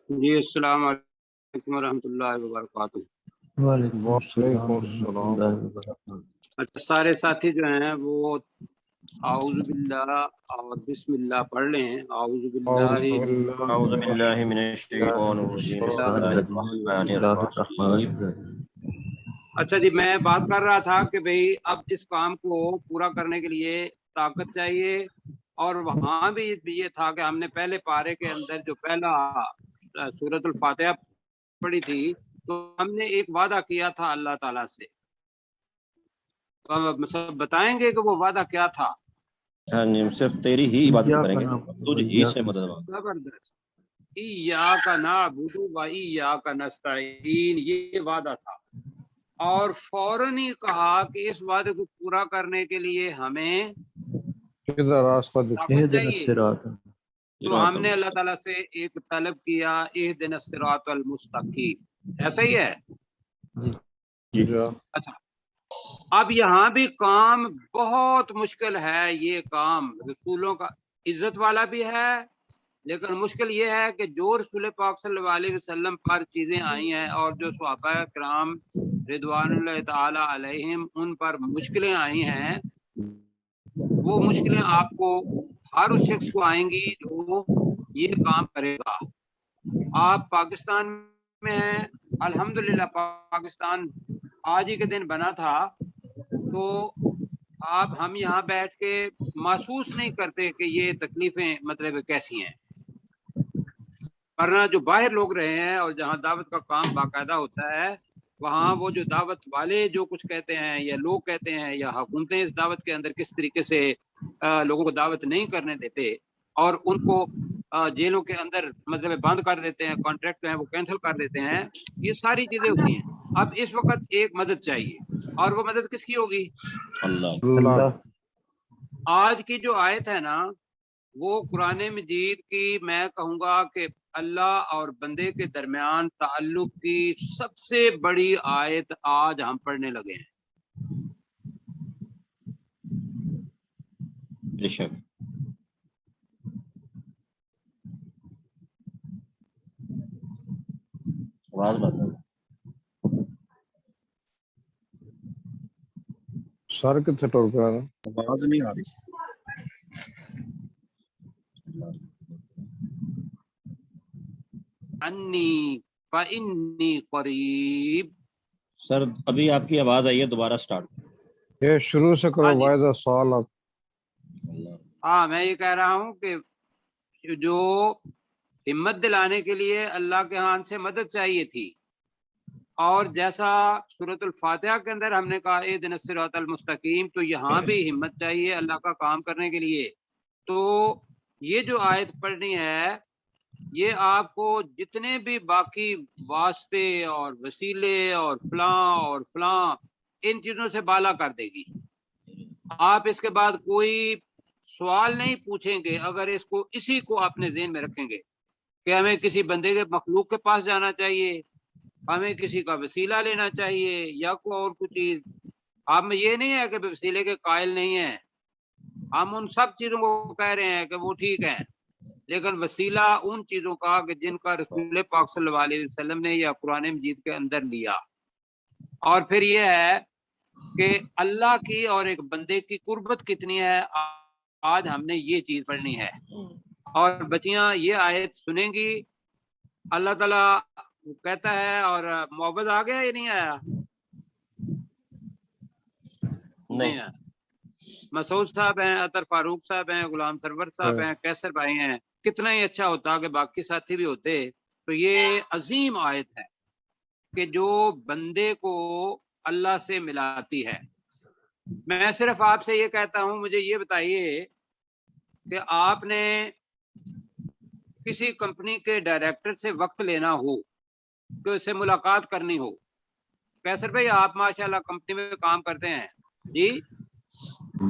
جی السلام علیکم ورحمۃ اللہ وبرکاتہ۔ وعلیکم وعلیکم السلام السلام۔ ورحمۃ اللہ وبرکاتہ۔ اچھا، سارے ساتھی جو ہیں وہ اعوذ باللہ اور بسم اللہ پڑھ لیں۔ اعوذ باللہ اعوذ باللہ من الشیطان الرجیم، بسم اللہ الرحمن الرحیم۔ اچھا جی، میں بات کر رہا تھا کہ بھئی اب اس کام کو پورا کرنے کے لیے طاقت چاہیے، اور وہاں بھی یہ تھا کہ ہم نے پہلے پارے کے اندر جو پہلا سورۃ الفاتحہ پڑھی تھی تو ہم نے ایک وعدہ کیا تھا اللہ تعالیٰ سے، بتائیں گے کہ وہ وعدہ کیا تھا؟ ہاں جی، صرف تیری ہی عبادت کریں گے، تجھ ہی سے مدد مانگیں۔ زبردست۔ ایاک نعبد و ایاک نستعین، یہ وعدہ تھا، اور فوراً ہی کہا کہ اس وعدے کو پورا کرنے کے لیے ہمیں راستہ طاقت چاہیے۔ الصراط۔ تو ہم نے اللہ تعالیٰ سے ایک طلب کیا، اہدنا الصراط المستقیم، ایسا ہی ہے؟ جی اچھا، اب یہاں بھی کام بہت مشکل ہے۔ یہ کام رسولوں کا عزت والا بھی ہے، لیکن مشکل یہ ہے کہ جو رسول پاک صلی اللہ علیہ وسلم پر چیزیں آئی ہیں اور جو صحابہ کرام رضوان اللہ تعالی علیہم ان پر مشکلیں آئی ہیں، وہ مشکلیں آپ کو ہر اس شخص کو آئیں گی جو یہ کام کرے گا۔ آپ پاکستان میں ہیں، الحمدللہ پاکستان آج ہی کے دن بنا تھا، تو ہم یہاں بیٹھ کے محسوس نہیں کرتے کہ یہ تکلیفیں مطلب کیسی ہیں، ورنہ جو باہر لوگ رہے ہیں اور جہاں دعوت کا کام باقاعدہ ہوتا ہے، وہاں وہ جو دعوت والے جو کچھ کہتے ہیں یا لوگ کہتے ہیں یا حکومتیں اس دعوت کے اندر کس طریقے سے لوگوں کو دعوت نہیں کرنے دیتے اور ان کو جیلوں کے اندر مطلب بند کر دیتے ہیں، کانٹریکٹ ہیں وہ کینسل کر دیتے ہیں، یہ ساری چیزیں ہوتی ہیں۔ اب اس وقت ایک مدد چاہیے، اور وہ مدد کس کی ہوگی؟ اللہ۔ آج کی جو آیت ہے نا، وہ قرآن مجید کی میں کہوں گا کہ اللہ اور بندے کے درمیان تعلق کی سب سے بڑی آیت آج ہم پڑھنے لگے ہیں۔ بے شک۔ آواز بات سر کتنے ٹور پہ آواز نہیں آ رہی۔ انی فانی قریب۔ سر ابھی آپ کی آواز آئی ہے، دوبارہ سٹارٹ۔ یہ شروع سے کرو، ہاں جی۔ واحد سوال آپ۔ ہاں، میں یہ کہہ رہا ہوں کہ جو ہمت دلانے کے لیے اللہ کے ہاں سے مدد چاہیے تھی، اور جیسا سورۃ الفاتحہ کے اندر ہم نے کہا اہدنا الصراط المستقیم، تو یہاں بھی ہمت چاہیے اللہ کا کام کرنے کے لیے۔ تو یہ جو آیت پڑھنی ہے، یہ آپ کو جتنے بھی باقی واسطے اور وسیلے اور فلاں ان چیزوں سے بالا کر دے گی۔ آپ اس کے بعد کوئی سوال نہیں پوچھیں گے اگر اسی کو اپنے ذہن میں رکھیں گے کہ ہمیں کسی بندے کے مخلوق کے پاس جانا چاہیے، ہمیں کسی کا وسیلہ لینا چاہیے یا کوئی اور کوئی چیز۔ آپ میں یہ نہیں ہے کہ وسیلے کے قائل نہیں ہیں، ہم ان سب چیزوں کو کہہ رہے ہیں کہ وہ ٹھیک ہیں، لیکن وسیلہ ان چیزوں کا کہ جن کا رسول پاک صلی اللہ علیہ وسلم نے یا قرآن مجید کے اندر لیا۔ اور پھر یہ ہے کہ اللہ کی اور ایک بندے کی قربت کتنی ہے، آج ہم نے یہ چیز پڑھنی ہے۔ اور بچیاں یہ آیت سنیں گی، اللہ تعالیٰ کہتا ہے، اور محبت آ گیا یا نہیں آیا؟ نہیں آیا۔ مسعود صاحب ہیں، اطہر فاروق صاحب ہیں، غلام سرور صاحب ہیں، کیسر بھائی ہیں، کتنا ہی اچھا ہوتا کہ باقی ساتھی بھی ہوتے۔ تو یہ عظیم آیت ہے کہ جو بندے کو اللہ سے ملاتی ہے۔ میں صرف آپ سے یہ کہتا ہوں، مجھے یہ بتائیے کہ آپ نے کسی کمپنی کے ڈائریکٹر سے وقت لینا ہو کہ اس سے ملاقات کرنی ہو، کیسر بھائی آپ ماشاءاللہ کمپنی میں کام کرتے ہیں جی؟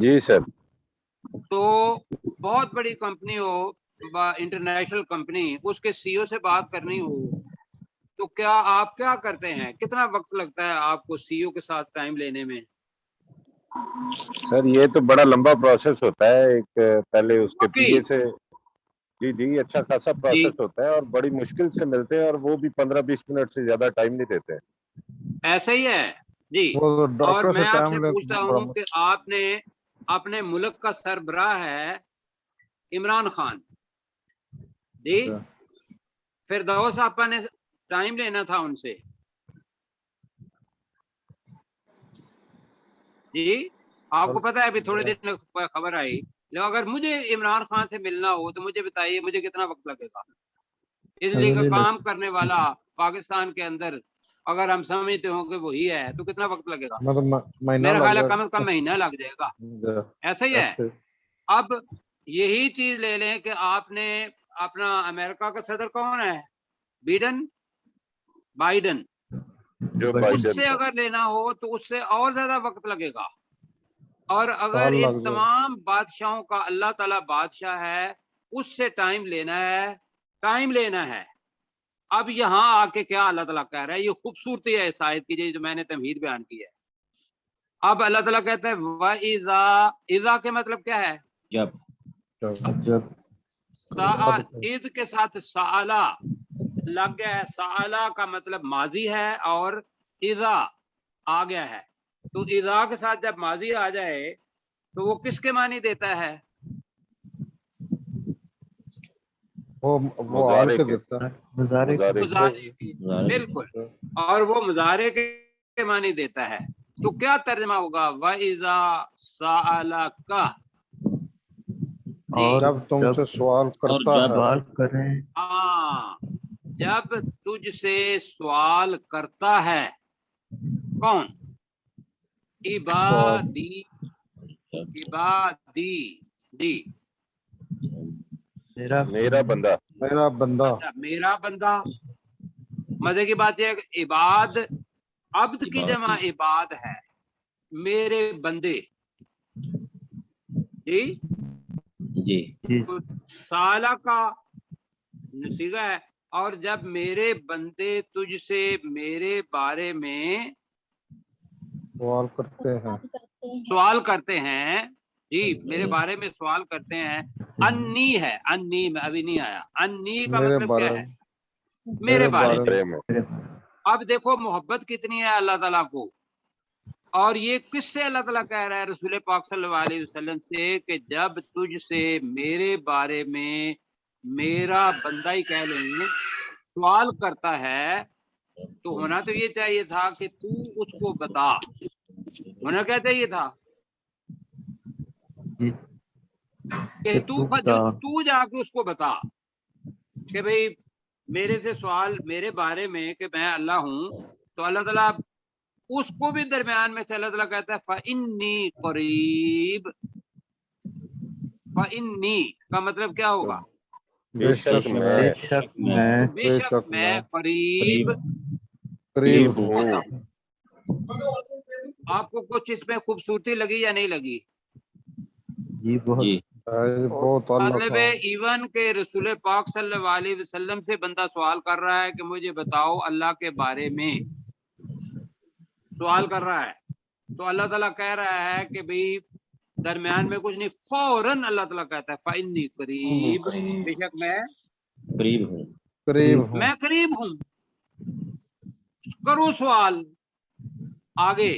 جی سر۔ تو بہت بڑی کمپنی ہو، انٹرنیشنل کمپنی، اس کے سی او سے بات کرنی ہو تو کیا آپ کیا کرتے ہیں؟ کتنا وقت لگتا ہے آپ کو سی او کے ساتھ ٹائم لینے میں؟ سر یہ تو بڑا لمبا پروسیس ہوتا ہے، ایک پہلے اس کے پی اے سے जी जी, अच्छा खासा प्रोसेस होता है और बड़ी मुश्किल से मिलते हैं, और वो भी 15-20 मिनट से ज्यादा टाइम नहीं देते हैं। ऐसा ही है जी। वो तो और डॉक्टर से मैं आपसे टाइम ले पूछता हूँ कि आपने अपने मुल्क का सरबराह है इमरान खान जी, फिरदौस आपा ने टाइम लेना था उनसे जी। आपको पता है अभी थोड़े दिन खबर आई, लेकिन अगर मुझे इमरान खान से मिलना हो तो मुझे बताइए मुझे कितना वक्त लगेगा। इसलिए का काम करने वाला पाकिस्तान के अंदर अगर हम समझते हो कि वही है तो कितना वक्त लगेगा? मतलब महीना मेरा लग ख्याल है जाएगा। कम से कम महीना लग जाएगा। ऐसा ही है। ऐसे अब यही चीज ले लें कि आपने अपना अमेरिका का सदर कौन है? बाइडन। जो बाइडेन उससे था। अगर लेना हो तो उससे और ज्यादा वक्त लगेगा। और अगर साल इन लग जाएगा। तमाम बादशाहों का अल्लाह ताला बादशाह है, उससे टाइम लेना है। अब यहाँ आके क्या अल्लाह ताला कह रहा है, ये खूबसूरती है इस आयत की जो मैंने तमहीद बयान की है। अब अल्लाह ताला कहता है व इज़ा के मतलब क्या है? जब ईद के साथ साला लग गया है। साला का मतलब माजी है और इज़ा आ गया है। तो इज़ा के साथ जब माजी आ जाए तो वो किसके मानी देता है? वो आल के देता है। मुजारे मुजारे की, बिल्कुल। और वो मुजारे के मानी देता है। तो क्या तर्जमा होगा? व इज़ा साला का, जब तुमसे सवाल करता है। हाँ, जब तुझसे सवाल करता है कौन? इबादी जी, मेरा बंदा। अच्छा मेरा बंदा। मजे की बात यह है कि इबाद अब्द की जमा इबाद है, मेरे बंदे जी जी तो साला का सीगा है। और जब मेरे बंदे तुझसे मेरे बारे में सवाल करते हैं जी, मेरे बारे में सवाल करते हैं। अन्नी है, अन्नी में अभी नहीं आया। अन्नी का मतलब क्या है? मेरे बारे में। अब देखो मोहब्बत कितनी है अल्लाह ताला को। और ये किससे अल्लाह ताला कह रहा है? रसूल पाक सल्लल्लाहु अलैहि वसल्लम से कि जब तुझसे मेरे बारे में मेरा बंदा ही कह लेंगे सवाल करता है तो होना तो ये चाहिए था कि तू उसको बता। होना क्या चाहिए था कि तू जाके उसको बता कि भाई मेरे से सवाल मेरे बारे में कि मैं अल्लाह हूं। तो अल्लाह ताला उसको भी दरमियान में से अल्लाह ताला कहता है फ़इन्नी करीब। फ़इन्नी का मतलब क्या होगा? बेशक बेशक मैं करीब हूँ। आपको कुछ इसमें खूबसूरती लगी या नहीं लगी? जी बहुत मतलब इवन के रसूल पाक सल्लल्लाहु अलैहि वसल्लम से बंदा सवाल कर रहा है कि मुझे बताओ अल्लाह के बारे में, सवाल कर रहा है। तो अल्लाह ताला कह रहा है कि भाई दरमियान में कुछ नहीं, फौरन अल्लाह ताला कहता है फ़इन्नी करीब, बेशक मैं करीब हूँ। मैं करीब हूँ। करो सवाल आगे।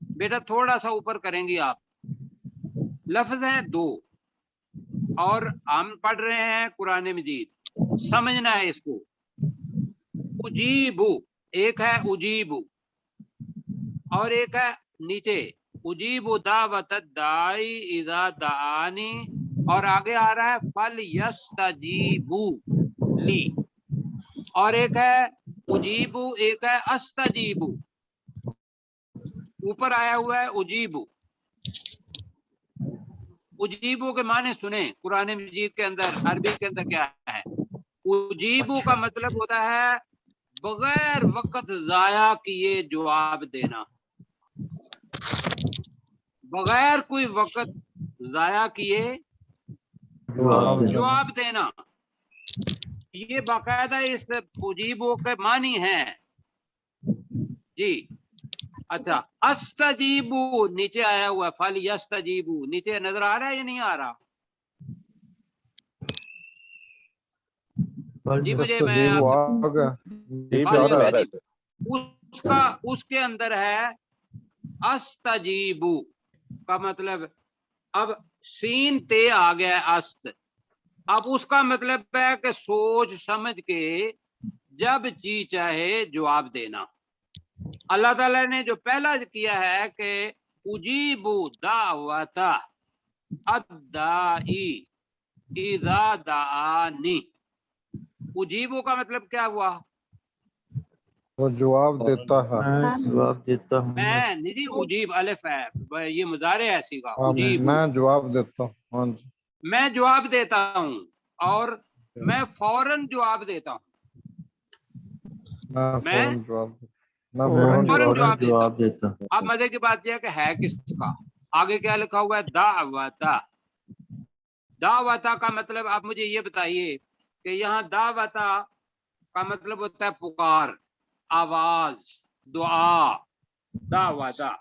बेटा थोड़ा सा ऊपर करेंगी आप। लफ्ज है दो और हम पढ़ रहे हैं कुरान मजीद, समझना है इसको। उजीबु एक है, उजीबु और एक है नीचे उजीबु दावत दाई इज़ा दानी, और आगे आ रहा है फल यस्तजीबु ली, और एक है उजीबु, एक है अस्तजीबु। ऊपर आया हुआ है उजीबु। उजीबु के माने सुने कुरान मजीद के अंदर, अरबी के अंदर क्या है? उजीबु का मतलब होता है बगैर वक्त जाया किए जवाब देना, बगैर कोई वक्त जाया किए जवाब देना। ये बाकायदा इस उजीबु के मानी है जी। अच्छा अस्तजीबु नीचे आया हुआ, फल यस्तजीबु नीचे नजर आ रहा है या नहीं आ रहा? جی مجھے میں تستجیب آپ آ گیا جی ہاں بالکل جی آ رہا ہے۔ اس کا اس کے اندر ہے استجیبو کا مطلب، اب سین تے آ گیا ہے است، اب اس کا مطلب ہے کہ سوچ سمجھ کے جب جی چاہے جواب دینا۔ اللہ تعالیٰ نے جو پہلا کیا ہے کہ اجیبو دعوت الداعی اذا دعانی، اجیبو کا مطلب کیا ہوا؟ وہ جواب دیتا ہے۔ جواب دیتا ہوں میں نہیں، اجیب الف ہے، یہ مضارع ہے سیگا، ہاں اجیبو میں جواب دیتا ہوں۔ ہاں جی میں جواب دیتا ہوں، اور میں فوراً جواب دیتا ہوں، میں میں فوراً جواب دیتا ہوں۔ میں فوراً فوراً جواب جواب دیتا ہوں۔ اب مزے کی بات یہ ہے کہ ہے کس کا، آگے کیا لکھا ہوا ہے؟ دعوتا۔ دعوتا کا مطلب آپ مجھے یہ بتائیے کہ یہاں دعوتا کا مطلب ہوتا ہے پکار، آواز، دعا، دعوتا۔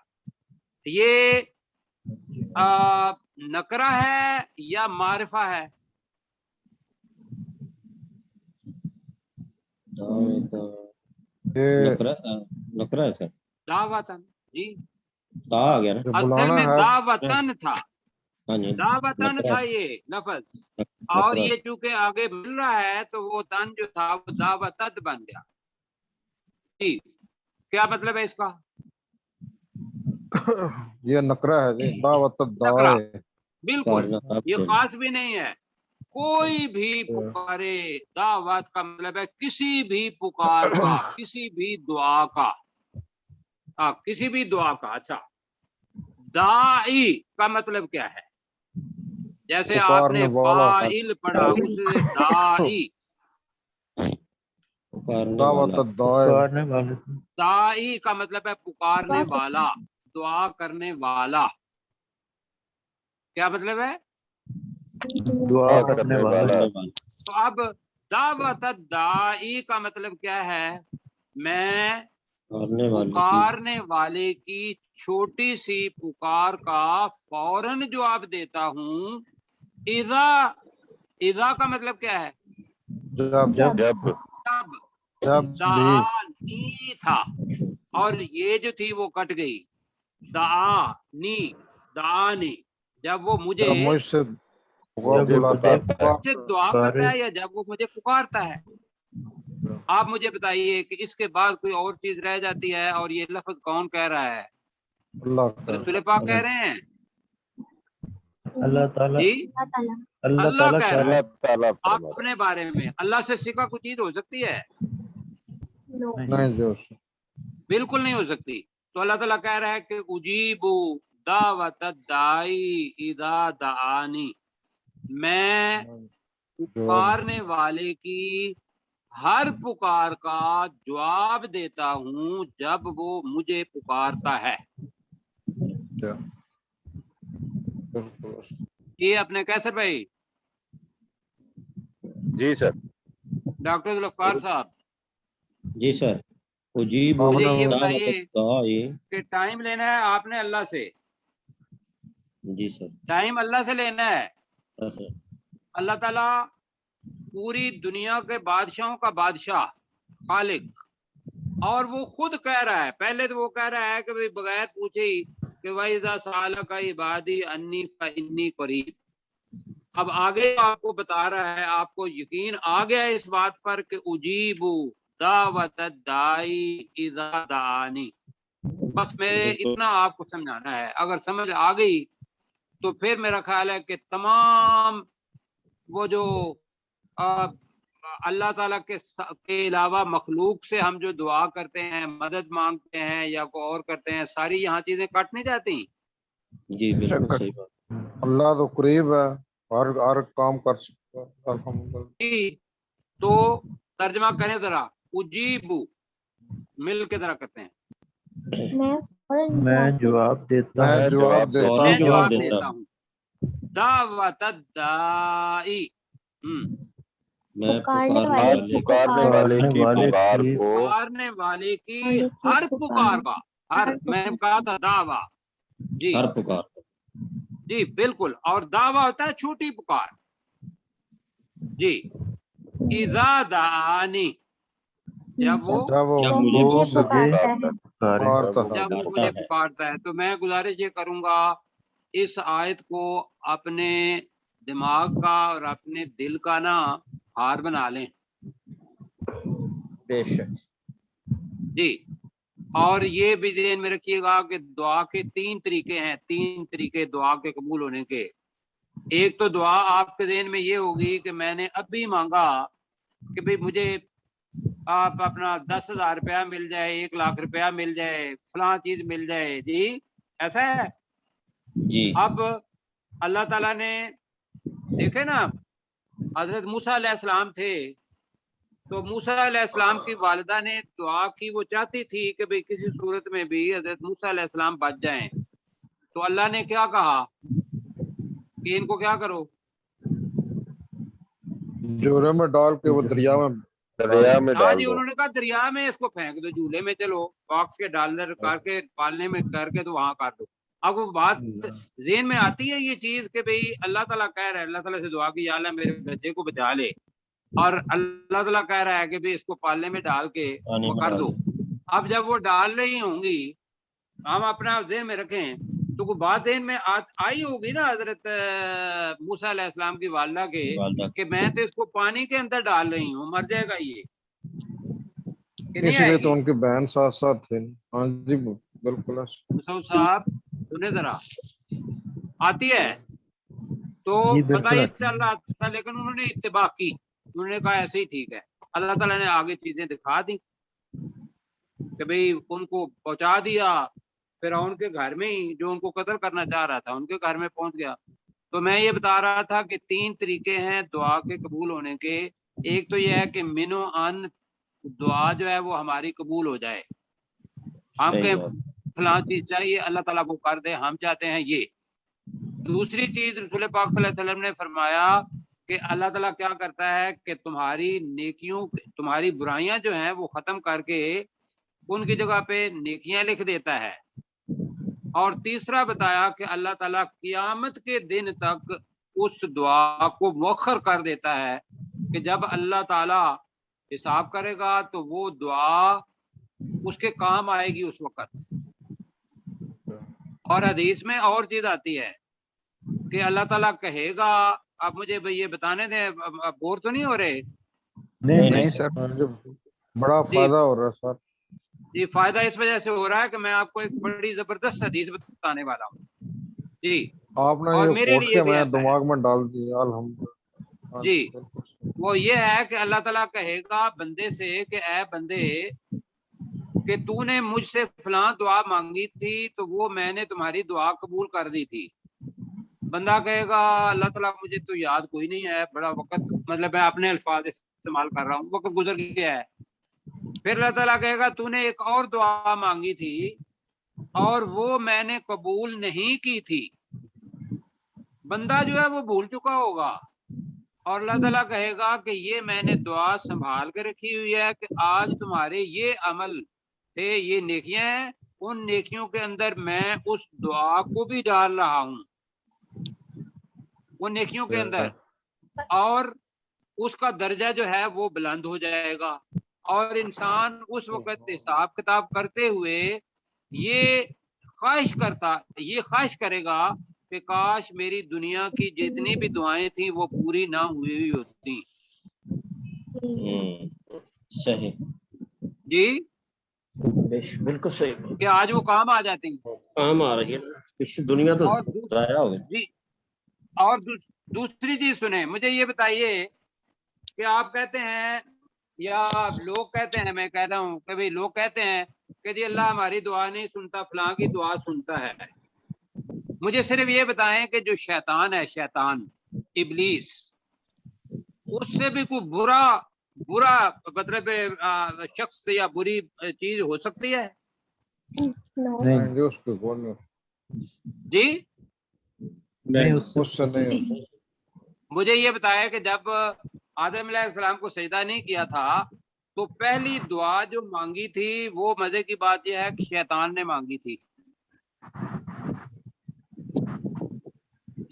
یہ نکرہ ہے یا معرفہ ہے؟ یہ نکرا ہے سر، دعوتن، جی تا آ گیا نا۔ جو اصل بلانا میں ہے دعوتن تھا، ہاں جی دعوتن نکرا تھا یہ لفظ، اور نکرا یہ چونکہ آگے مل رہا ہے تو وہ تن جو تھا وہ دعوتت بن گیا۔ جی کیا مطلب ہے اس کا؟ یہ نکرہ ہے جی، دعوت نکرہ، الداعی۔ بالکل، کارنا یہ خاص بھی نہیں ہے، کوئی بھی پکارے، دعوت کا مطلب ہے کسی بھی پکار کا، کسی بھی دعا کا، کسی بھی دعا کا۔ اچھا، داعی کا مطلب کیا ہے؟ جیسے آپ نے پکارنے والا ہے، فاعل پڑھا، اس سے داعی، پکارنے دعوت والا، الداعی۔ داعی کا مطلب ہے پکارنے والا، دعا کرنے والا۔ کیا مطلب ہے؟ دعا کرنے والا۔ تو اب دعوت الداعی کا مطلب کیا ہے؟ میں پکارنے والے کی چھوٹی سی پکار کا فوراً جواب دیتا ہوں۔ اذا کا مطلب کیا ہے؟ جب جب جب بھی دعانی تھا، اور یہ جو تھی وہ کٹ گئی، دعانی، دعانی، جب وہ مجھے جب مجھ سے مجھے بلاتا پکارتا ہے۔ سے دعا کرتا ہے یا جب وہ مجھے پکارتا ہے۔ آپ مجھے بتائیے کہ اس کے بعد کوئی اور چیز رہ جاتی ہے، اور یہ لفظ کون کہہ رہا ہے؟ اللہ کا رسول پاک کہہ رہے ہیں؟ اللہ تعالیٰ، جی اللہ تعالیٰ کہہ رہا اللہ ہے تعالیٰ فرما رہا ہے۔ اپنے بارے میں۔ اللہ سے سکا کوئی چیز ہو سکتی ہے؟ نہیں جو بالکل نہیں ہو سکتی۔ تو اللہ تعالیٰ کہہ رہا ہے کہ اجیبو دعوت الداعی اذا دعانی، میں پکارنے والے کی ہر پکار کا جواب دیتا ہوں جب وہ مجھے پکارتا ہے۔ یہ اپنے کیسر بھائی، جی سر، ڈاکٹر ذوالفقار صاحب، جی سر، اجیب مجھے یہ دعوت بتائیے الداعی، کہ ٹائم لینا ہے آپ نے اللہ سے، جی سر، ٹائم اللہ سے لینا ہے۔ ہاں سر، اللہ تعالیٰ پوری دنیا کے بادشاہوں کا بادشاہ، خالق، اور وہ خود کہہ رہا ہے، پہلے تو وہ کہہ رہا ہے کہ بھئی بغیر پوچھے ہی کہ وَإِذَا سَأَلَكَ عِبَادِي عَنِّي فَإِنِّي قَرِيبٌ۔ اب آگے آپ کو بتا رہا ہے، آپ کو یقین آ گیا اس بات پر کہ اجیب دعوت الداعی اذا دعانی۔ بس میں اتنا آپ کو سمجھانا ہے، اگر سمجھ آ گئی تو پھر میرا خیال ہے کہ تمام وہ جو اللہ تعالیٰ کے علاوہ مخلوق سے ہم جو دعا کرتے ہیں، مدد مانگتے ہیں یا کوئی اور کرتے ہیں، ساری یہاں چیزیں کٹ نہیں جاتی؟ جی بالکل صحیح بات۔ اللہ تو قریب ہے، ہر کام کر سکتا ہے، الحمدللہ۔ جی تو ترجمہ کریں ذرا، اجیبو مل کے ذرا کرتے ہیں۔ میں جواب دیتا میں ہوں، جواب دیتا میں ہوں، جواب دیتا ہوں۔ دعوت الداعی، میں پکارنے والے کی پکار کو، پکارنے والے کی ہر پکار کا، ہر، میں نے کہا تھا دعویٰ، جی ہر پکار، جی بالکل، اور دعویٰ ہوتا ہے چھوٹی پکار، جی इज़ा दानी, जब वो जब मुझे वो मुझसे मुझे पुकारे। जब वो मुझे पुकारता है। तो मैं गुजारिश ये करूंगा इस आयत को अपने दिमाग का और अपने दिल का ना हार बना लें बेशक जी। और ये भी ध्यान में रखिएगा कि दुआ के 3 तरीके हैं, 3 तरीके दुआ के कबूल होने के। एक तो दुआ आपके ज़हन में ये होगी कि मैंने अभी मांगा कि भाई मुझे आप अपना 10,000 रुपया मिल जाए, 1 लाख रुपया मिल जाए, फलां चीज मिल जाए जी, ऐसा है। जी। अब अल्लाह ताला ने देखे ना, हजरत मूसा अलैहिस्सलाम थे, तो मूसा अलैहिस्सलाम की वालिदा ने दुआ की, वो चाहती थी कि भाई किसी सूरत में भी हजरत मूसा अलैहिस्सलाम बच जाएं। तो अल्लाह ने क्या कहा कि इनको क्या करो, जोरे में डाल के वो दरिया में में हाँ डाल जी, दो। उन्होंने कहा दरिया में इसको फेंक दो, झूले में चलो बॉक्स के डालर करके पालने में करके तो वहां कर दो। अब वो बात ज़हन में आती है ये चीज कि भाई अल्लाह ताला कह रहा है, अल्लाह ताला से दुआ की, या अल्लाह मेरे बच्चे को बचा ले, और अल्लाह ताला कह रहा है कि भाई इसको पालने में डाल के पानी वो में कर डाल दो। अब जब वो डाल रही होंगी, हम अपना ज़हन में रखें तो कोई बात ज़हन में आई होगी ना हजरत मूसा अलैहिस्सलाम की वालिदा के वालदा कि मैं तो इसको पानी के अंदर डाल रही हूँ, मर जाएगा ये, कि नहीं इसलिए तो आएगी। उनकी बहन साथ साथ थे। हाँ जी बिल्कुल। मुसौद साहब सुने जरा, आती है तो जी पता बिल्कुल ही आती है। चल रहा था, लेकिन उन्होंने इत्तिबा की, उन्होंने कहा ऐसे ही ठीक है। अल्लाह ताला ने आगे चीजें दिखा दी कि भाई उनको पहुंचा दिया, फिरौन के घर में ही, जो उनको कत्ल करना चाह रहा था उनके घर में पहुंच गया। तो मैं ये बता रहा था कि 3 तरीके हैं दुआ के कबूल होने के। एक तो ये है कि मिनो अन दुआ जो है वो हमारी कबूल हो जाए, हम सही कहें बात। फलां चीज चाहिए अल्लाह ताला को कर दे, हम चाहते हैं ये। दूसरी चीज रसूल पाक सल्लल्लाहु अलैहि वसल्लम ने फरमाया कि अल्लाह ताला क्या करता है कि तुम्हारी नेकियों, तुम्हारी बुराइयां जो हैं वो खत्म करके उनकी जगह पे नेकियां लिख देता है। और तीसरा बताया कि अल्लाह ताला क़यामत के दिन तक उस दुआ को मौखर कर देता है कि जब अल्लाह ताला हिसाब करेगा तो वो दुआ उसके काम आएगी उस वक्त। और हदीस में और चीज आती है कि अल्लाह ताला कहेगा, आप मुझे भाई ये बताने दें, अब बोर तो नहीं हो रहे नहीं नहीं सर। हाँ जी, बड़ा जी। फायदा हो रहा है सर। ये फायदा इस वजह से हो रहा है कि मैं आपको एक बड़ी जबरदस्त हदीस बताने वाला हूँ जी, आपने और ये मेरे कोट लिए के भी मेरे ऐसा है दिमाग में डाल दिया अल्हम्दुलिल्लाह। हाँ जी। बिल्कुल। वो ये है कि अल्लाह ताला कहेगा बंदे से कि ऐ बंदे, कि तूने मुझसे फलां दुआ मांगी थी तो वो मैंने तुम्हारी दुआ कबूल कर दी थी। बंदा कहेगा अल्लाह ताला मुझे तो याद कोई नहीं है, बड़ा वक्त, मतलब मैं अपने अल्फाज इस्तेमाल कर रहा हूँ, वक्त गुजर गया है। फिर अल्लाह ताला कहेगा तूने एक और दुआ मांगी थी और वो मैंने कबूल नहीं की थी। बंदा जो है वो भूल चुका होगा, और अल्लाह ताला कहेगा कि ये मैंने दुआ संभाल के रखी हुई है कि आज तुम्हारे ये अमल थे, ये नेकियां हैं, उन नेकियों के अंदर मैं उस दुआ को भी डाल रहा हूँ उन नेकियों के अंदर, और उसका दर्जा जो है वो बुलंद हो जाएगा। और इंसान उस वक्त हिसाब किताब करते हुए ये ख्वाहिश करेगा कि काश मेरी दुनिया की जितनी भी दुआएं थी वो पूरी ना हुई होती। सही जी, बिल्कुल सही कि आज वो काम आ जाती हैं। काम आ रही है ना, पिछली दुनिया तो और जाया हो गई। जी, और दूसरी चीज सुने, मुझे ये बताइए कि आप कहते हैं या लोग कहते हैं, मैं कहता हूँ कि भाई लोग कहते हैं कि जी अल्लाह हमारी दुआ नहीं सुनता, फलां की दुआ सुनता है। मुझे सिर्फ ये बताएं कि जो शैतान है, शैतान इब्लीस, उससे भी कोई बुरा मतलब शख्स या बुरी चीज हो सकती है नहीं जो उसके गोल में जी? नहीं उससे नहीं हो। मुझे ये बताया कि जब आदम अलैहिस्सलाम को सजदा नहीं किया था तो पहली दुआ जो मांगी थी, वो मजे की बात यह है कि शैतान ने मांगी थी।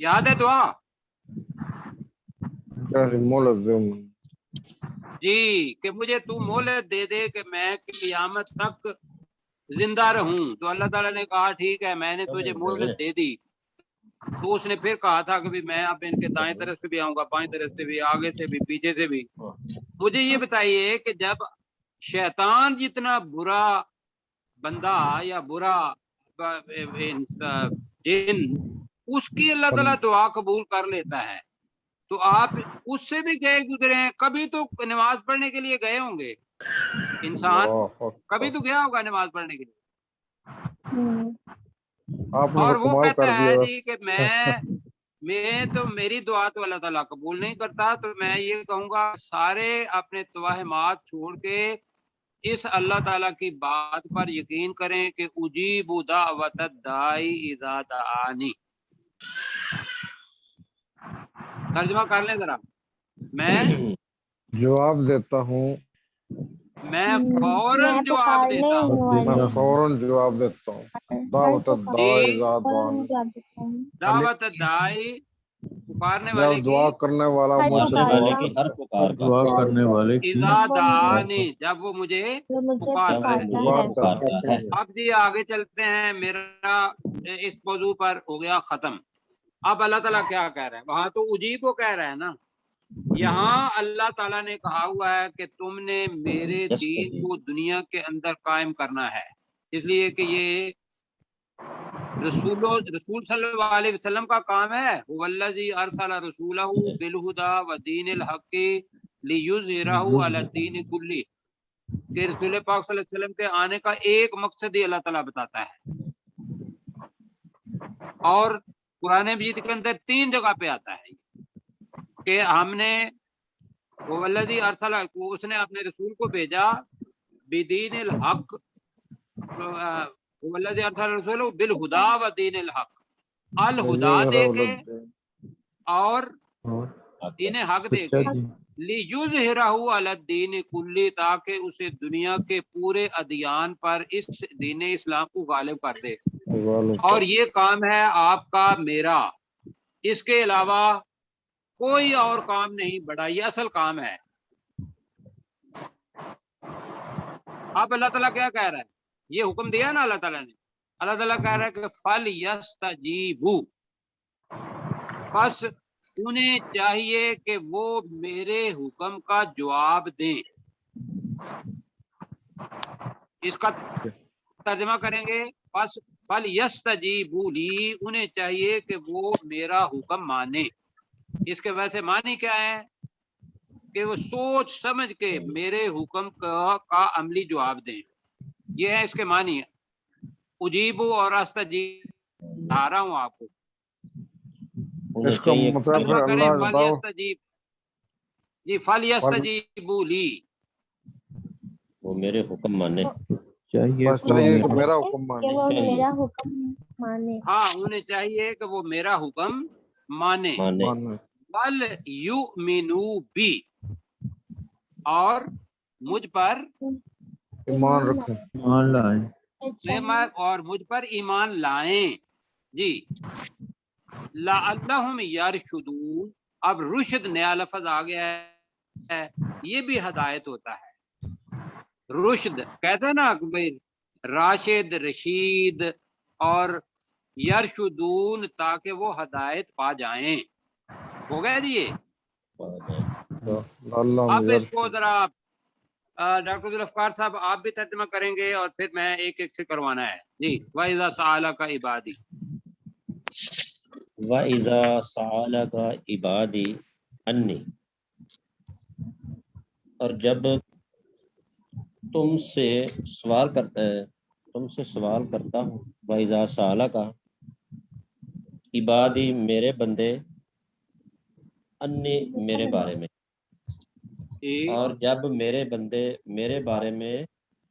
याद है दुआ? रिमूव جی کہ مجھے تو مہلت دے دے کہ میں قیامت تک زندہ رہوں. تو اللہ تعالیٰ نے کہا ٹھیک ہے میں نے تجھے مہلت دے دی. تو اس نے پھر کہا تھا کہ میں اب ان کے دائیں طرف سے بھی آؤں گا, بائیں طرف سے بھی, آگے سے بھی, پیچھے سے بھی. مجھے یہ بتائیے کہ جب شیطان جتنا برا بندہ یا برا جن اس کی اللہ تعالیٰ دعا قبول کر لیتا ہے, تو آپ اس سے بھی گئے گزرے ہیں, کبھی تو نماز پڑھنے کے لیے گئے ہوں گے. انسان کبھی تو گیا ہوگا نماز پڑھنے کے لیے, آپ نے اور تو وہ کمال کر کہتا دیا ہے بس. جی کہ میں تو میری دعا تو اللہ تعالیٰ قبول نہیں کرتا, تو میں یہ کہوں گا سارے اپنے توہمات چھوڑ کے اس اللہ تعالیٰ کی بات پر یقین کریں کہ اجیب دعوت الداعی اذا دعانی. ترجمہ کر لیں ذرا. میں جواب دیتا ہوں, میں فوراً جواب دیتا ہوں. میں فوراً جواب دیتا ہوں. دعوت الداعی جی, اذا دعانی. دعوت الداعی پکارنے والے جب کی دعا کرنے والا مجھ سے پکارنے والے دعا کی ہر پکار کا, دعا کرنے والے کی اذا دعانی جب وہ مجھے پکارتا ہے. پکارتا ہے. اب جی آگے چلتے ہیں, میرا اس موضوع پر ہو گیا ختم. اب اللہ تعالیٰ کیا کہہ رہا ہے؟ وہاں تو اجیب کو کہہ رہا ہے نا, یہاں اللہ تعالیٰ نے کہا ہوا ہے کہ تم نے میرے دین کو دنیا کے اندر قائم کرنا ہے, اس لیے کہ یہ رسول صلی اللہ علیہ وسلم کا کام ہے. والذی ارسل رسولہ بالہدی ودین الحق لیظہرہ علی الدین کلہ, کہ رسول پاک صلی اللہ علیہ وسلم کے آنے کا ایک مقصد ہی اللہ تعالیٰ بتاتا ہے. اور قرآن مجید کے اندر 3 جگہ پہ آتا ہے کہ ہم نے والذی ارسل, اس نے اپنے رسول کو بھیجا بدین الحق, والذی ارسل رسولہ بالہدی ودین الحق, الہدا دے کے اور دین حق دے کے, لیظہرہ علی الدین کلہ, تاکہ اسے دنیا کے پورے ادیان پر اس دین اسلام کو غالب کر دے. اور یہ کام ہے آپ کا, میرا, اس کے علاوہ کوئی اور کام نہیں بڑا, یہ اصل کام ہے. اب اللہ تعالیٰ کیا کہہ رہا ہے؟ یہ حکم دیا نا اللہ تعالیٰ نے. اللہ تعالیٰ کہہ رہا ہے کہ فَلْيَسْتَجِيبُوا, بس انہیں چاہیے کہ وہ میرے حکم کا جواب دیں. اس کا ترجمہ کریں گے, بس فَلْيَسْتَجِيبُوا لِي, انہیں چاہیے کہ وہ میرا حکم مانیں. اس کے ویسے معنی کیا ہے کہ وہ سوچ سمجھ کے میرے حکم کا عملی جواب دیں. یہ ہے اس کے معنی. اجیبو اور استجیب آ رہا ہوں آپ کو. اس کا مطلب ہے اللہ فَلْيَسْتَجِیب, جی فَلْيَسْتَجِیبُوا لِی, وہ میرے حکم مانے. چاہیے بس چاہیے کہ میرا حکم مانے. ہاں انہیں چاہیے کہ وہ میرا حکم مانے. بل یؤمنوا بی, اور مجھ پر ایمان رکھیں, ایمان لائیں, اور مجھ پر ایمان لائیں. جی, لعلہم یرشدون, اب رشد نیا لفظ آ گیا ہے, یہ بھی ہدایت ہوتا ہے. رشد کہتے ہیں نا کہ بھئی راشد, رشید, اور یرشدون تاکہ وہ ہدایت پا جائیں. ہو گیا جی یہ. اب اس کو ذرا ڈاکٹر ذوالفقار صاحب آپ بھی ترجمہ کریں گے اور پھر میں ایک ایک سے کروانا ہے. جی, وَإِذَا سَأَلَكَ عِبَادِي, وَإِذَا سَأَلَكَ عِبَادِي عَنِّي, اور جب تم سے سوال کرتا ہوں, وَإِذَا سَأَلَكَ عِبَادِي, میرے بندے, انی, میرے بارے میں, اور جب میرے بندے میرے بارے میں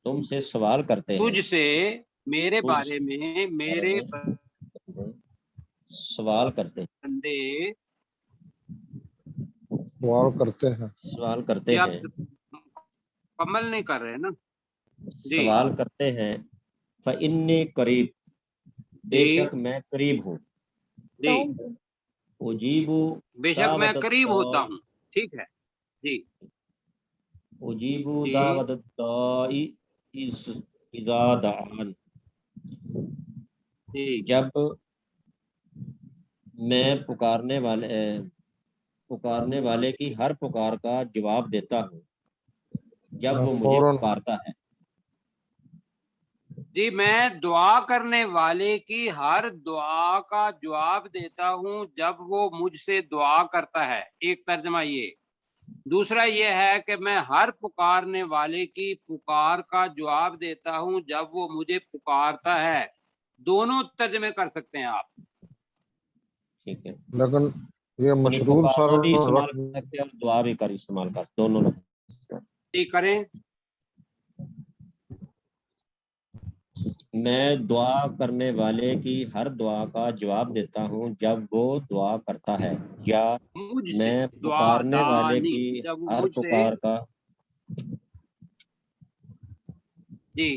تم سے سوال کرتے ہیں, تجھ سے میرے بارے میں میرے سوال کرتے ہیں, بندے سوال کرتے ہیں, عمل نہیں کر رہے نا. جی, سوال کرتے ہیں, فَإِنِّي قریب, بے شک میں قریب ہوں. جی, اجیبو, بے شک میں قریب ہوتا ہوں. ٹھیک ہے جی, اجیب جی دعوت الداعی اذا دعان، جی جب میں پکارنے والے کی ہر پکار کا جواب دیتا ہوں جب میں وہ مجھے فوراً پکارتا ہے۔ جی میں دعا کرنے والے کی ہر دعا کا جواب دیتا ہوں جب وہ مجھ سے دعا کرتا ہے، ایک ترجمہ یہ۔ دوسرا یہ ہے کہ میں ہر پکارنے والے کی پکار کا جواب دیتا ہوں جب وہ مجھے پکارتا ہے۔ دونوں ترجمے کر سکتے ہیں آپ۔ ٹھیک ہے، لیکن یہ یعنی مشرور سر پکارنا بھی استعمال رکھ کر سکتے ہیں اور دعا بھی کر استعمال کر دونوں لفظ۔ ٹھیک کریں۔ میں دعا کرنے والے کی ہر دعا کا جواب دیتا ہوں جب وہ دعا کرتا ہے، یا مجھ سے میں دعا پکارنے والے دانی، کی جب وہ ہر مجھ سے، پکار کا جی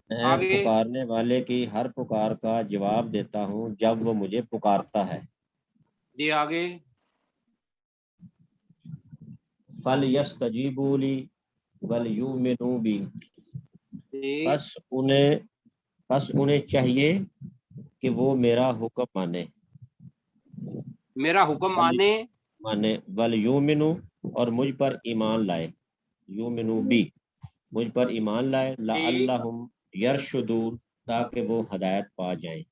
میں آگے۔ پکارنے والے کی ہر پکار کا جواب دیتا ہوں جب وہ مجھے پکارتا ہے۔ جی آگے۔ فَلْيَسْتَجِیبُوا لِی وَلْیُؤْمِنُوا بِی، جی پس انہیں چاہیے کہ وہ میرا حکم میرا حکم مانے، وَلْیُؤْمِنُوا، اور مجھ پر ایمان لائے، یؤمنوا بی، مجھ پر ایمان لائے، لعلہم یرشدون، تاکہ وہ ہدایت پا جائیں۔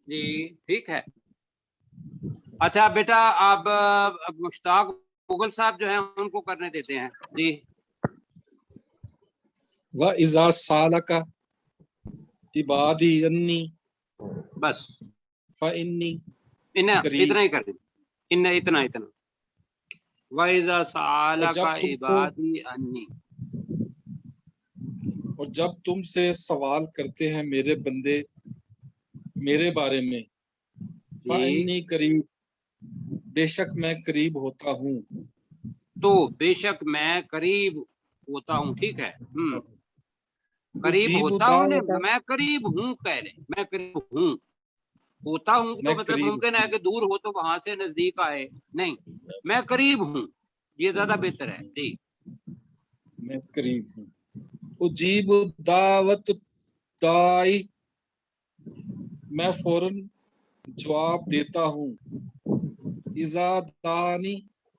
جی ٹھیک ہے۔ اچھا بیٹا آپ مشتاق مغل صاحب جو ہیں ان کو کرنے دیتے ہیں۔ جی وَإِذَا سَأَلَكَ عِبَادِي عَنِّی بس فَإِنِّی قریب۔ اتنا ہی کر دیں، اتنا وَإِذَا اور سَأَلَكَ جب تم کو عِبَادِي عَنِّی، اور جب تم سے سوال کرتے ہیں میرے بندے میرے بارے میں، جی فَإِنِّی قریب، بے شک میں قریب ہوتا ہوں۔ تو بے شک میں قریب ہوتا ہوں، ٹھیک ہے۔ قریب اجیب ہوتا ہوں دعوت، میں قریب ہوں کہہ لیں، میں قریب ہوں۔ ہوتا ہوں تو میں مطلب قریب ممکن ہے کہ دور ہو تو وہاں سے نزدیک آئے، نہیں، میں قریب ہوں، یہ زیادہ بہتر ہے۔ جی میں قریب ہوں۔ اجیب دعوت الداعی، میں فوراً جواب دیتا ہوں، اذا دعانی،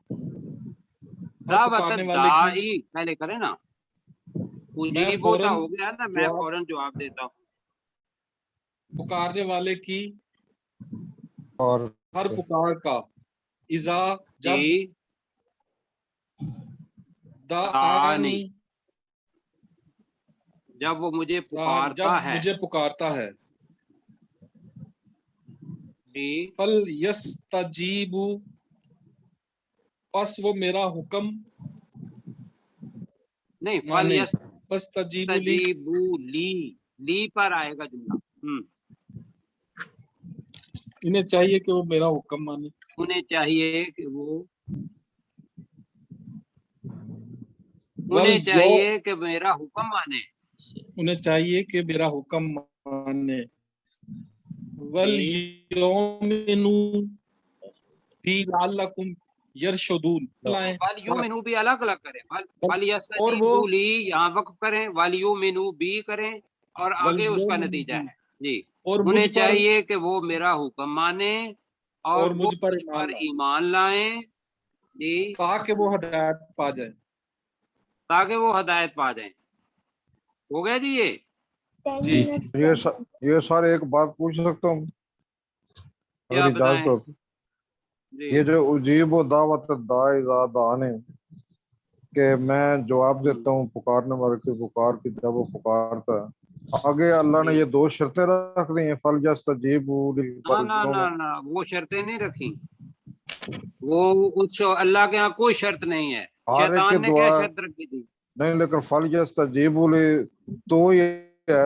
ہر دعوت پکارنے والے کی، داعی پہلے کریں نا، میں اجیب ہوتا فوراً ہو گیا نا، میں فوراً جواب دیتا ہوں۔ پکارنے والے کی اور ہر پکار کا، اذا جب، جی دعانی جب وہ مجھے جب پکارتا ہے، مجھے پکارتا ہے، جی فَلْيَسْتَجِیبُوا، پس وہ میرا حکم نہیں، مانے، فَلْيَسْتَجِیبُوا فَاسْتَجِیبُوا لی، لی پر آئے گا جملہ۔ انہیں چاہیے کہ وہ میرا حکم مانے، انہیں چاہیے کہ وہ میرا حکم مانے، انہیں چاہیے کہ میرا حکم مانے، جی وَلْیُؤْمِنُوا بِی لَعَلَّکُمْ یرشدون، وَلْیُؤْمِنُوا بھی الگ الگ کریں، اور وہ فَلْیَسْتَجِیبُوا لی یہاں وقف کریں، وَلْیُؤْمِنُوا بھی کریں، اور آگے اس کا وَلْیُؤْمِنُوا نتیجہ بی، ہے۔ جی اور انہیں مجھ پر، چاہیے کہ وہ میرا حکم مانے اور وہ مجھ پر مجھ پر ایمان لائے، ایمان لائیں، جی تاکہ وہ ہدایت پا جائے۔ تاکہ وہ ہدایت پا جائیں۔ ہو گیا جی یہ؟ جی یہ سارے ایک بات پوچھ سکتا ہوں کیا اگر اجازت بتائیں؟ ہو؟ جی یہ جو اجیب و دعوت الداعی اذا دعانی کہ میں جواب دیتا ہوں پکارنے والے کی پکار کی جب وہ پکارتا ہے، آگے اللہ نے جی یہ دو شرطیں رکھ دی ہیں، فَلْيَسْتَجِیبُوا لی، نہ وہ شرطیں نہیں رکھی، وہ اس اللہ کے ہاں کوئی شرط نہیں ہے۔ ہر ایک شیطان کی نے کیا دعا شرط رکھی تھی؟ نہیں، لیکن فَلْيَسْتَجِیبُوا لی تو یہ ہے،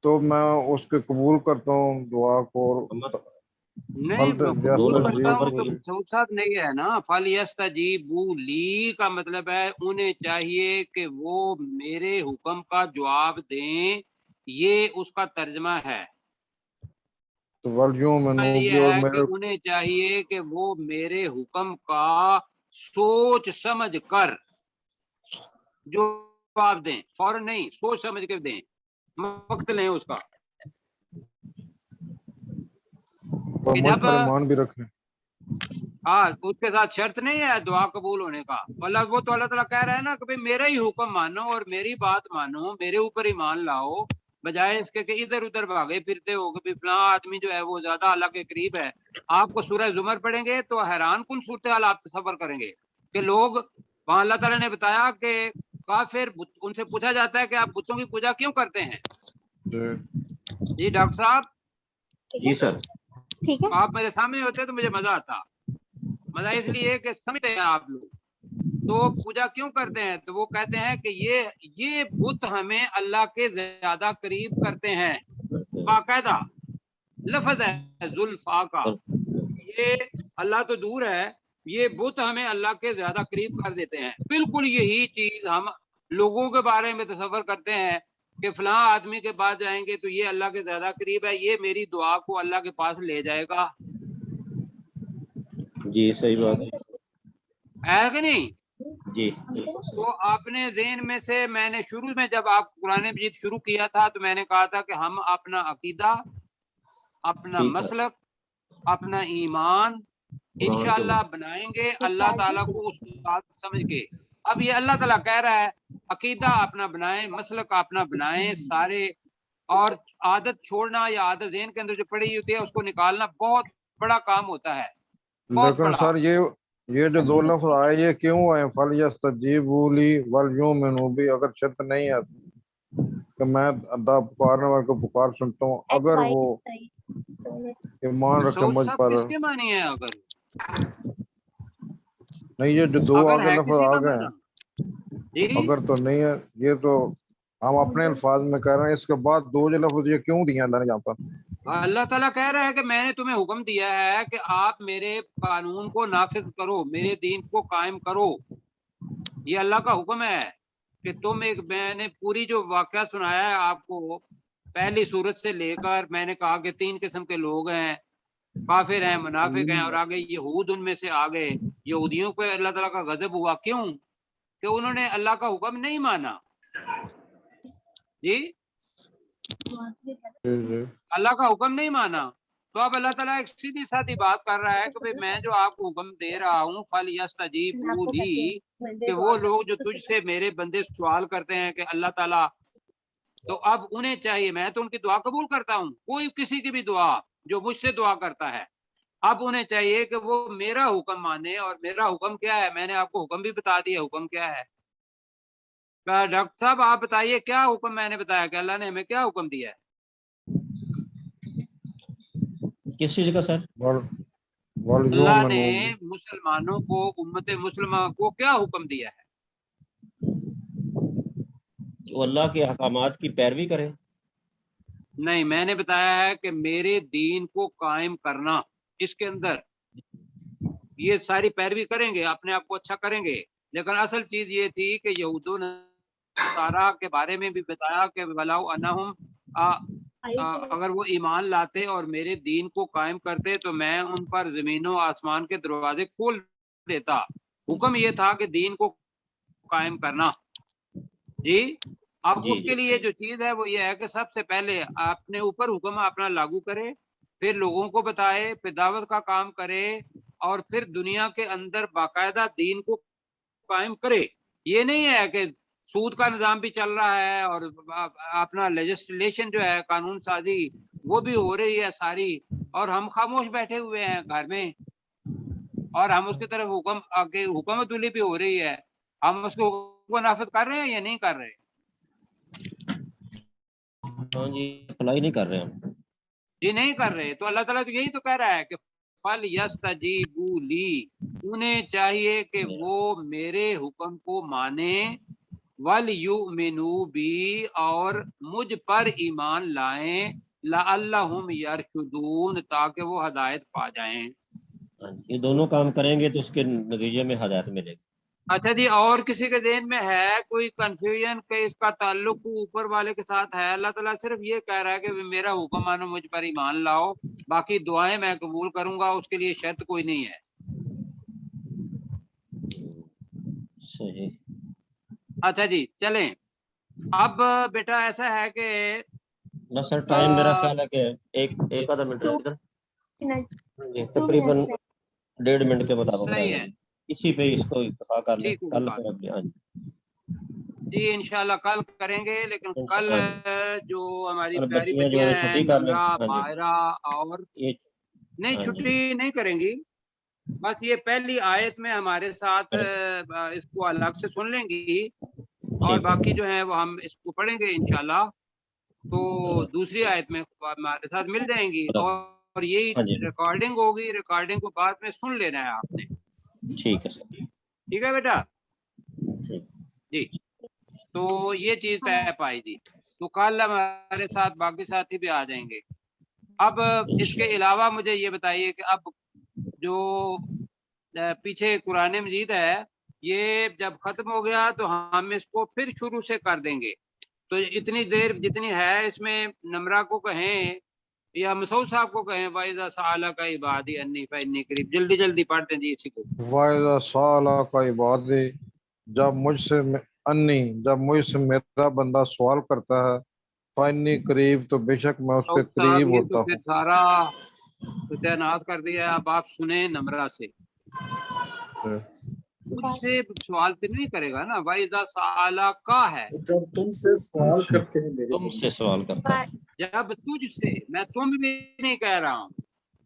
تو میں اس کے قبول کرتا ہوں دعا کو، نہیں میں قبول کرتا ہوں تو فَلْيَسْتَجِیبُوا لی، ساتھ نہیں ہے نا، فَلْيَسْتَجِیبُوا لی کا مطلب ہے انہیں چاہیے کہ وہ میرے حکم کا جواب دیں، یہ اس کا ترجمہ ہے۔ تو وَلْیُؤْمِنُوا یہ بِی، اور ہے کہ میرے انہیں چاہیے کہ وہ میرے حکم کا सोच समझ कर जवाब दें, फौरन नहीं, सोच समझ के दें, वक्त लें उसका। और कि मुझ जब पर ईमान भी रखें। हाँ, उसके साथ शर्त नहीं है दुआ कबूल होने का। अल्लाह वो तो अल्लाह ताला कह रहा है ना कि भाई मेरा ही हुक्म मानो और मेरी बात मानो, मेरे ऊपर ईमान लाओ, बजाय इसके कि इधर उधर भागे फिरते हो कि भाई फलां आदमी जो है वो ज्यादा अल्लाह के करीब है। आपको सूरह जुमर पढ़ेंगे तो हैरान कुन सूरत हाल आप तसव्वुर करेंगे कि लोग वहां अल्लाह ताला ने बताया कि काफिर उनसे पूछा जाता है कि आप बुतों की पूजा क्यों करते हैं। जी डॉक्टर साहब, जी सर। ठीक है, आप मेरे सामने होते तो मुझे मजा आता। मजा इसलिए कि समझते हैं आप लोग। तो पूजा क्यों करते हैं, तो वो कहते हैं कि ये बुत हमें अल्लाह के ज्यादा करीब करते हैं। बाकायदा लफ्ज है जुल्फा का, ये अल्लाह तो दूर है, ये बुत हमें अल्लाह के ज्यादा करीब कर देते हैं। बिल्कुल यही चीज हम लोगों के बारे में तसव्वुर करते हैं कि फलां आदमी के पास जाएंगे तो ये अल्लाह के ज्यादा करीब है, ये मेरी दुआ को अल्लाह के पास ले जाएगा। जी सही बात है कि नहीं? जी। तो आपने ज़हन में से, मैंने शुरू में जब आप कुरान मजीद शुरू किया था तो मैंने कहा था कि हम अपना अकीदा, अपना मसलक, अपना ईमान इंशाअल्लाह बनाएंगे अल्लाह ताला को उस बात समझ के। अब ये अल्लाह ताला कह रहा है अकीदा अपना बनाएं, मसलक अपना बनाएं सारे, और आदत छोड़ना या आदत ज़हन के अंदर जो पड़ी होती है उसको निकालना बहुत बड़ा काम होता है, बहुत लेकिन बड़ा। सर ये जो दो लफ्ज आए ये क्यों आए, फल यस्तजीबू ली वल युमिनू भी, अगर शर्त नहीं है कि मैं अदा पुकारने वाले को पुकार सुनता हूँ, अगर वो ईमान रखे मुझ सब पर। किसके मानी है? अगर नहीं, ये जो दो अगर आगे है लफ्ज किसी आ का गए माना हैं, जी, अगर तो नहीं है, ये तो हम अपने अल्फाज में कह रहे हैं, इसके बाद दो जो लफ्ज ये क्यों दिया अल्लाह ने यहाँ पर? अल्लाह ताला कह रहा है कि मैंने तुम्हें हुक्म दिया है कि आप मेरे कानून को नाफिज करो, मेरे दीन को कायम करो। ये अल्लाह का हुक्म है कि मैंने पूरी जो वाकया सुनाया है आपको, पहली सूरत से लेकर मैंने कहा कि 3 किस्म के लोग हैं, काफिर हैं, मुनाफिक हैं, और आगे यहूद उनमें से आ गए। यहूदियों पे अल्लाह ताला का गजब हुआ, क्यों? कि उन्होंने अल्लाह का हुक्म नहीं माना। जी, अल्लाह का हुक्म नहीं माना। तो अब अल्लाह ताला एक सीधी सादी बात कर रहा है कि भाई मैं जो आपको हुक्म दे रहा हूँ फल यस्तजीबू ली, कि वो लोग जो तुझसे मेरे बंदे सवाल करते हैं कि अल्लाह ताला, तो अब उन्हें चाहिए, मैं तो उनकी दुआ कबूल करता हूँ, कोई किसी की भी दुआ जो मुझसे दुआ करता है, अब उन्हें चाहिए कि वो मेरा हुक्म माने। और मेरा हुक्म क्या है? मैंने आपको हुक्म भी बता दिया, हुक्म क्या है। डॉक्टर साहब आप बताइए क्या हुक्म मैंने बताया कि अल्लाह ने हमें क्या हुक्म दिया है? किस चीज का सर? अल्लाह ने मुसलमानों को, उम्मत मुस्लिमा को क्या हुक्म दिया है? वो अल्लाह के अहकामात की पैरवी करें। नहीं, मैंने बताया है कि मेरे दीन को कायम करना, इसके अंदर ये सारी पैरवी करेंगे, अपने आप को अच्छा करेंगे। लेकिन असल चीज ये थी कि यहूदों ने सारा के बारे में भी बताया कि वलाउ अनहुम, अगर वो ईमान लाते और मेरे दीन को कायम करते तो मैं उन पर जमीनों आसमान के दरवाजे खोल देता। हुक्म ये था कि दीन को कायम करना। जी, अब जी, उसके लिए जो चीज है वो ये है कि सबसे पहले अपने ऊपर हुक्म अपना लागू करे, फिर लोगों को बताए, फिर दावत का काम करे, और फिर दुनिया के अंदर बाकायदा दीन को कायम करे। ये नहीं है कि सूद का निजाम भी चल रहा है और अपना लेजिस्लेशन जो है, कानून साजी, वो भी हो रही है सारी, और हम खामोश बैठे हुए हैं घर में, और हम उसकी तरफ हुक्म आगे हुक्मतुली भी हो रही है, हम उसको नाफिज कर रहे हैं या नहीं कर रहे? हाँ जी, अप्लाई नहीं कर रहे हम जी नहीं कर रहे। तो अल्लाह ताला तो यही तो कह रहा है कि फल यस्तजीबू ली, उन्हें चाहिए कि वो मेरे हुक्म को माने, वल युमिनू बी, और मुझ पर ईमान लाएं, लअल्लहुम यरशुदून, ताकि वो हदायत पा जाएं। ये दोनों काम करेंगे तो उसके नतीजे में हदायत मिलेगी। अच्छा जी, और किसी के ज़हन में है कोई कंफ्यूजन कि इसका ताल्लुक ऊपर वाले के साथ है? अल्लाह ताला सिर्फ ये कह रहा है कि मेरा हुक्म मानो, मुझ पर ईमान लाओ, बाकी दुआएं मैं कबूल करूंगा, उसके लिए शर्त कोई नहीं है। صحیح. अच्छा जी चलें. अब बेटा ऐसा है कि बस सर टाइम मेरा ख्याल है कि एक आधा मिनट इधर जी, तकरीबन 1.5 मिनट के मुताबिक सही रह है. गए. इसी पे इसको इत्तफा कर लें. ठीक होगा कल बात. फिर अगले. हाँ जी. जी इंशाल्लाह कल करेंगे, लेकिन कल इंशाल्लाह. जो हमारी और प्यारी बच्चियां जो बच्चियां है हैं छुट्टी कर लें. नमरा, हाँ जी. मायरा और ये नहीं हाँ जी. छुट्टी नहीं करेंगी, बस ये पहली आयत में हमारे साथ इसको अलग से सुन लेंगी और ठीक है. बाकी जो है वो हम इसको पढ़ेंगे इंशाल्लाह. तो दूसरी आयत में हमारे साथ मिल जाएंगी और यही हाँ जी. रिकॉर्डिंग होगी. रिकॉर्डिंग को बाद में सुन लेना है आपने. ठीक है सर. ठीक है बेटा ठीक. जी. तो ये चीज तय पाएगी. तो कल हमारे साथ बाकी साथी भी आ जाएंगे. अब इसके अलावा मुझे ये बताइए कि अब जो पीछे कुरान मजीद है ये जब खत्म हो गया तो हम इसको फिर शुरू से कर देंगे. तो इतनी देर जितनी है इसमें नमरा को कहें या मसूद साहब को कहें वाइजा साला का इबादी अन्नी फन्नी करीब. जल्दी जल्दी पढ़ते जी इसी को. वाइदा साला का इबादी, जब मुझसे मेरा बंदा सवाल करता है, फन्नी करीब, तो बेशक मैं उसके मसूद साहब करीब ये होता तो फिर हूँ. सारा तैनात कर दिया. अब आप सुने नमरा से. मुझसे सवाल तो नहीं करेगा ना. वाइजा साला का है जब तुमसे सवाल करते हैं मेरे तुमसे सवाल करता है. जब तुझसे, मैं तुम भी नहीं कह रहा हूँ,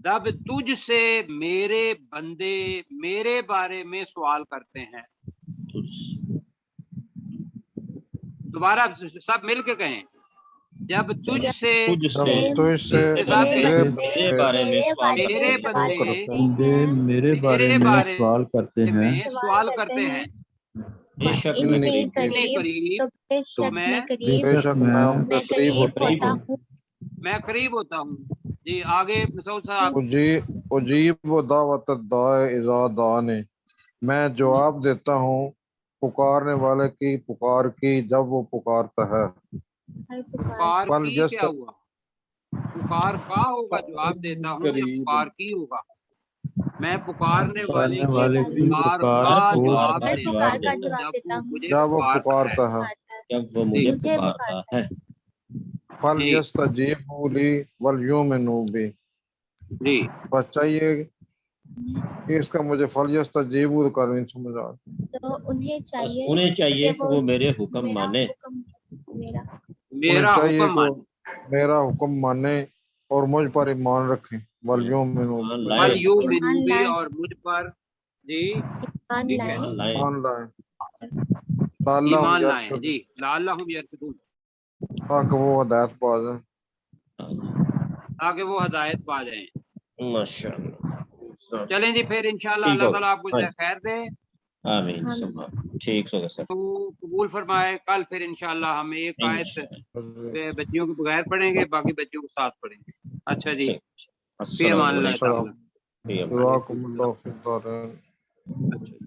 जब तुझसे मेरे बंदे मेरे बारे में सवाल करते हैं. दोबारा सब मिल के कहें. जब तुझसे मेरे बारे में सवाल मेरे बंदे मेरे बारे में सवाल करते हैं. सवाल करते हैं बेशक इतनी करीब तो मैं बेशक मैं उनके करीब होता हूँ. मैं करीब होता हूँ. जी आगे मसूद साहब. उजीब दावत दाए इज़ा दाने, मैं जवाब देता हूँ पुकारने वाले की पुकार की जब वो पुकारता है. पुकार की क्या हुआ? पुकार का होगा. जवाब देता हूँ या पुकार की होगा? मैं पुकारने वाले की पुकार का जवाब देता हूँ जब वो पुकारता है. जब वो मुझे पुकारता है. फल यस्तजीबू ली वल युमिनू बी, जी. बस चाहिए कि इसका मुझे फल यस्तजीबू का नहीं समझ आ. तो उन्हें चाहिए कि वो मेरे हुक्म माने. मेरा चाहिए हुक्म कि मेरा हुक्म माने और मुझ पर ईमान रखें. वल युमिनू भी और मुझ पर जी ईमान लाएं. ईमान लाएं जी. लाअल्लहुम यरशुदून, ताकि वो हदायत पा जाए. ताकि वो हदायत पा जाएं. माशाअल्लाह. चलें जी फिर इंशाल्लाह. अल्लाह ताला आपको खैर दे. आमीन. ठीक है सर. तो कबूल फरमाए. कल फिर इंशाल्लाह हम एक आयत बच्चियों के बगैर पढ़ेंगे, बाकी बच्चों के साथ पढ़ेंगे. अच्छा जी. अस्सलाम वालेकुम. अच्छा.